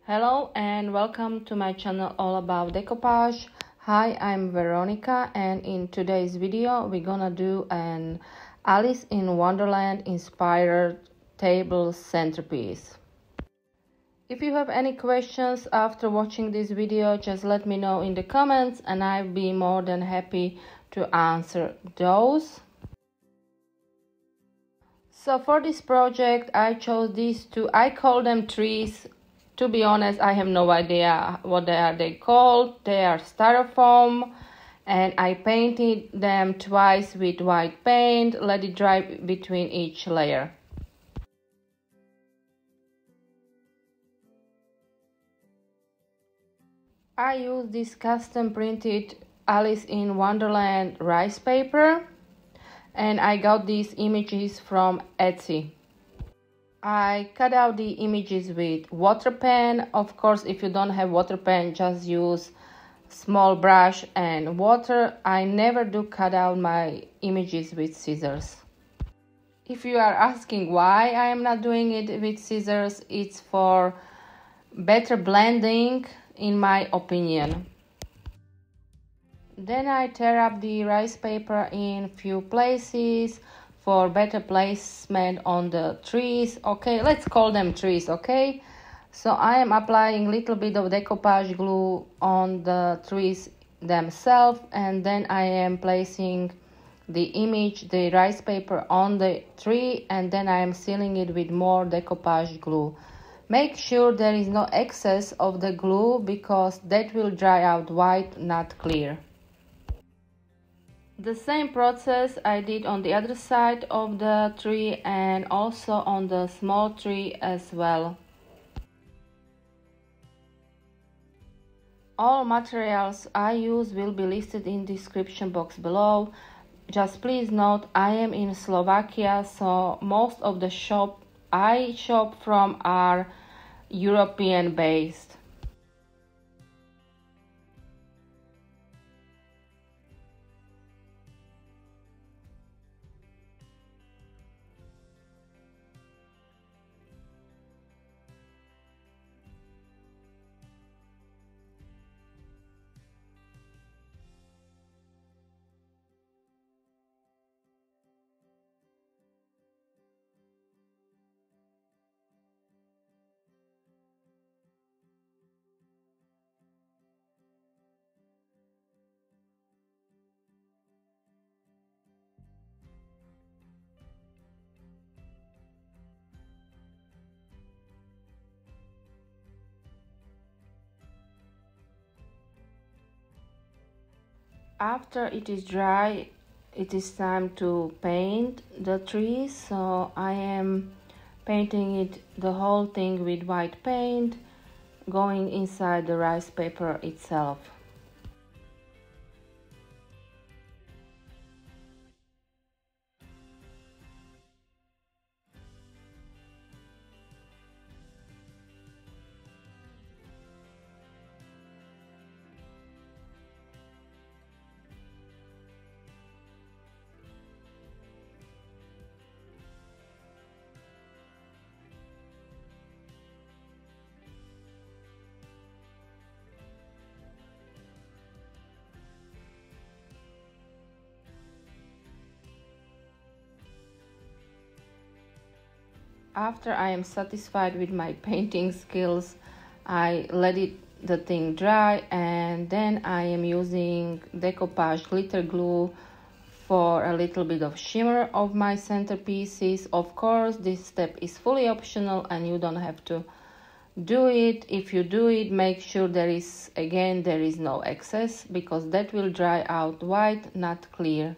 Hello and welcome to my channel all about decoupage. Hi, I'm Veronica, and in today's video we're gonna do an Alice in Wonderland inspired table centerpiece. If you have any questions after watching this video, just let me know in the comments and I'll be more than happy to answer those. So for this project I chose these two. I call them trees. To be honest, I have no idea what they called. They are styrofoam, and I painted them twice with white paint, let it dry between each layer. I used this custom printed Alice in Wonderland rice paper, and I got these images from Etsy. I cut out the images with water pen. Of course, if you don't have water pen, just use small brush and water. I never do cut out my images with scissors. If you are asking why I am not doing it with scissors, it's for better blending, in my opinion. Then I tear up the rice paper in few places for better placement on the trees. Okay, let's call them trees, okay? So I am applying a little bit of decoupage glue on the trees themselves, and then I am placing the image, the rice paper, on the tree, and then I am sealing it with more decoupage glue. Make sure there is no excess of the glue because that will dry out white, not clear. The same process I did on the other side of the tree and also on the small tree as well. All materials I use will be listed in the description box below. Just please note I am in Slovakia, so most of the shop I shop from are European based. After it is dry, it is time to paint the trees. So I am painting it, the whole thing, with white paint, going inside the rice paper itself. After I am satisfied with my painting skills, I let the thing dry, and then I am using decoupage glitter glue for a little bit of shimmer of my centerpieces. Of course, this step is fully optional and you don't have to do it. If you do it, make sure there is no excess, because that will dry out white, not clear.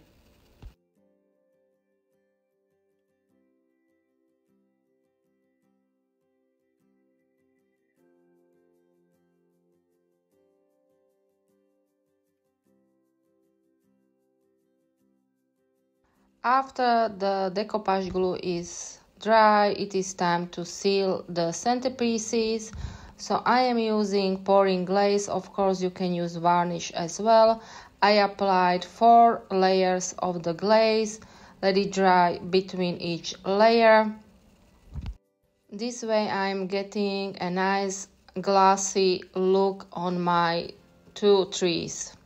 After the decoupage glue is dry, it is time to seal the centerpieces. So I am using pouring glaze. Of course, you can use varnish as well. I applied 4 layers of the glaze. Let it dry between each layer. This way I'm getting a nice glossy look on my two trees.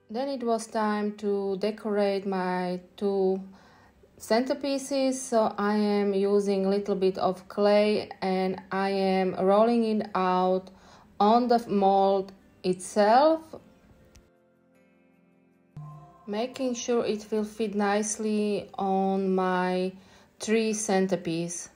Then it was time to decorate my two centerpieces, so I am using a little bit of clay and I am rolling it out on the mold itself, making sure it will fit nicely on my tree centerpiece.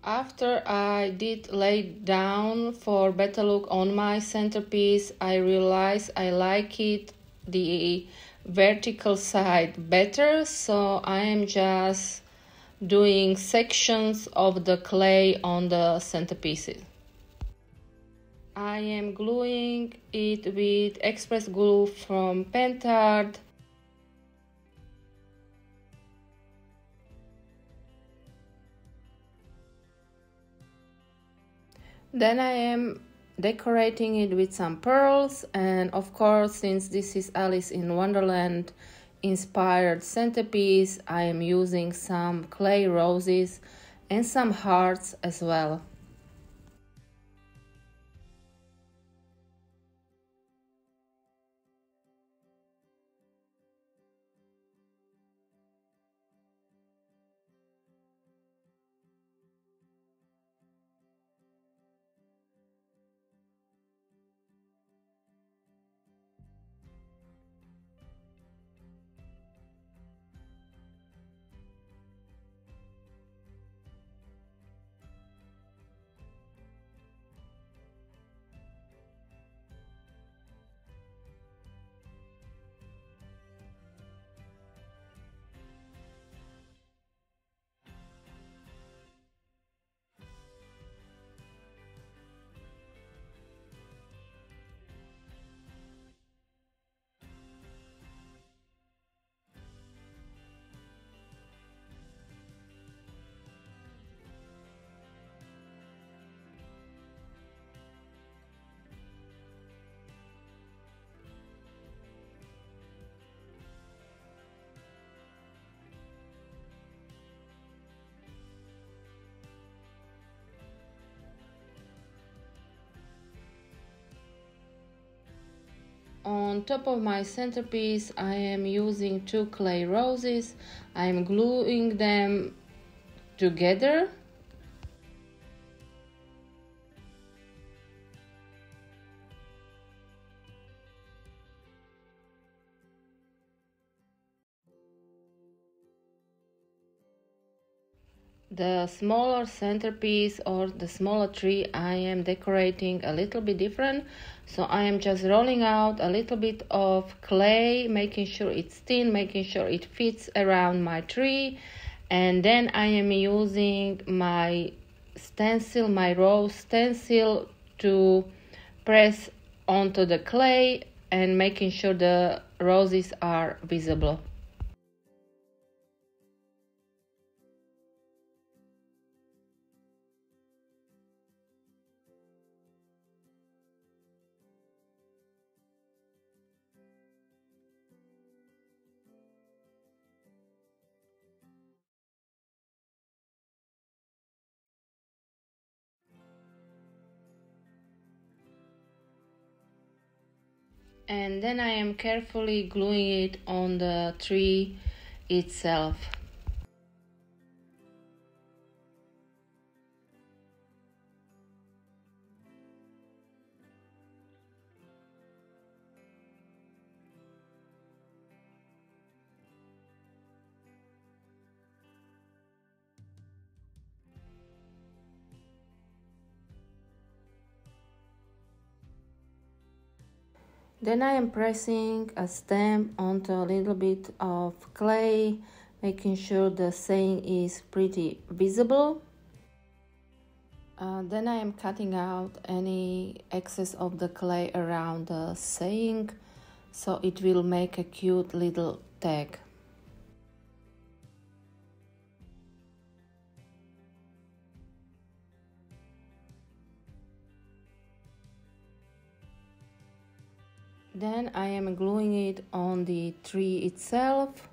After I did lay down for better look on my centerpiece, I realized I like it the vertical side better, so I am just doing sections of the clay on the centerpieces. I am gluing it with express glue from Pentard. Then I am decorating it with some pearls, and of course, since this is Alice in Wonderland inspired centerpiece, I am using some clay roses and some hearts as well. On top of my centerpiece, I am using two clay roses. I am gluing them together. The smaller centerpiece or the smaller tree I am decorating a little bit different, so I am just rolling out a little bit of clay, making sure it's thin, making sure it fits around my tree, and then I am using my stencil, my rose stencil, to press onto the clay and making sure the roses are visible. And then I am carefully gluing it on the tree itself. Then I am pressing a stamp onto a little bit of clay, making sure the saying is pretty visible. Then I am cutting out any excess of the clay around the saying, so it will make a cute little tag. Then I am gluing it on the tree itself,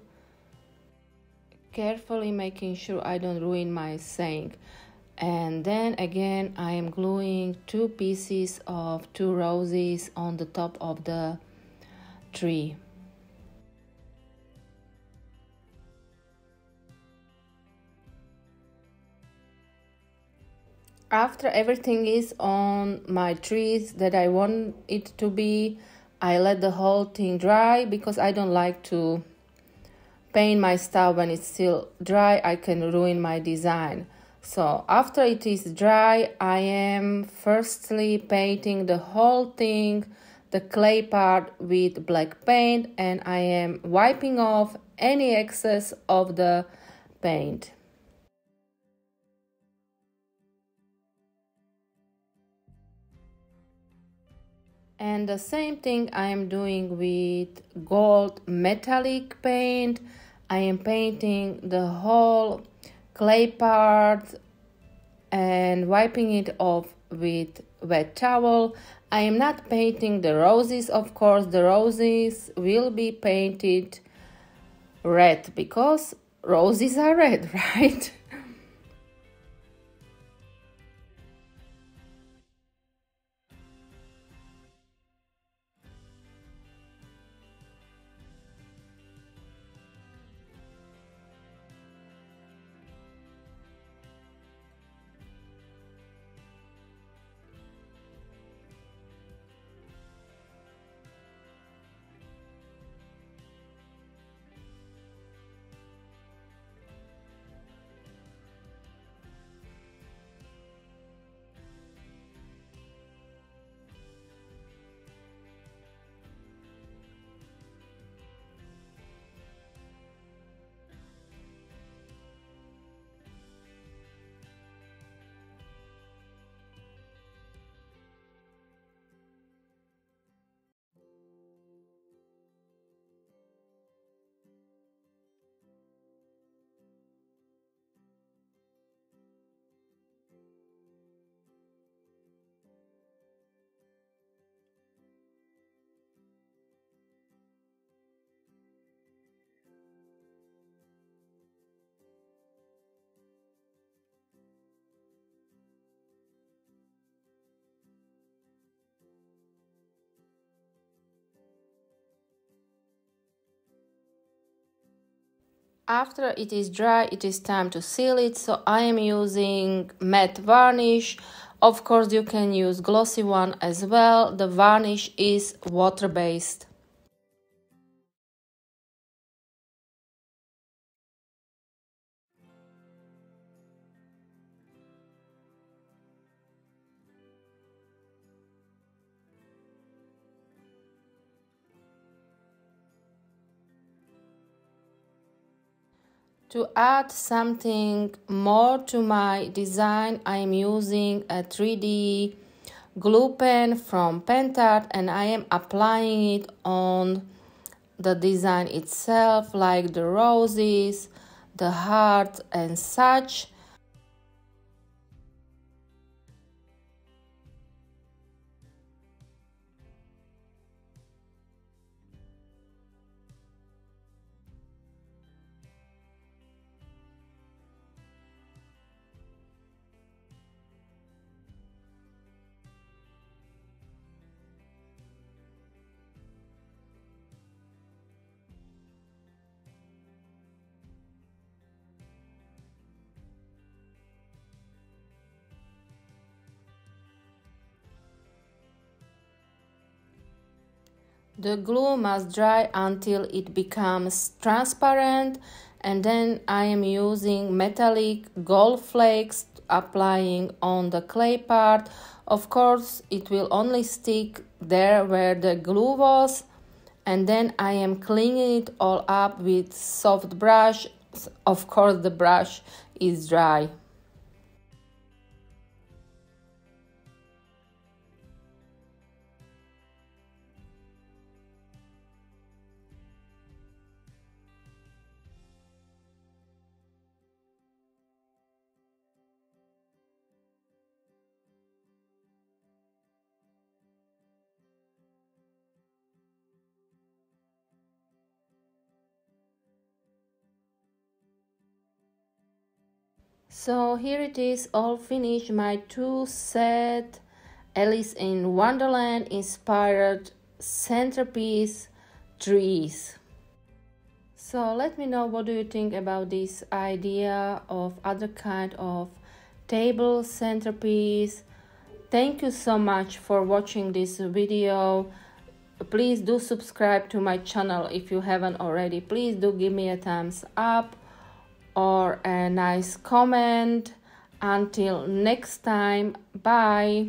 carefully making sure I don't ruin my saying. And then again I am gluing 2 pieces of 2 roses on the top of the tree. After everything is on my trees that I want it to be, I let the whole thing dry because I don't like to paint my stuff when it's still dry. I can ruin my design. So after it is dry, I am firstly painting the whole thing, the clay part, with black paint, and I am wiping off any excess of the paint. And the same thing I am doing with gold metallic paint. I am painting the whole clay part and wiping it off with wet towel. I am not painting the roses, of course. The roses will be painted red because roses are red, right? After it is dry, it is time to seal it, so I am using matte varnish. Of course, you can use glossy one as well. The varnish is water-based. To add something more to my design, I am using a 3D glue pen from Pentart, and I am applying it on the design itself, like the roses, the heart and such. The glue must dry until it becomes transparent, and then I am using metallic gold flakes applying on the clay part. Of course, it will only stick there where the glue was, and then I am cleaning it all up with soft brush. Of course, the brush is dry. So here it is, all finished, my 2-set Alice in Wonderland inspired centerpiece trees. So let me know, what do you think about this idea of other kind of table centerpiece. Thank you so much for watching this video. Please do subscribe to my channel if you haven't already. Please do give me a thumbs up or a nice comment. Until next time, bye.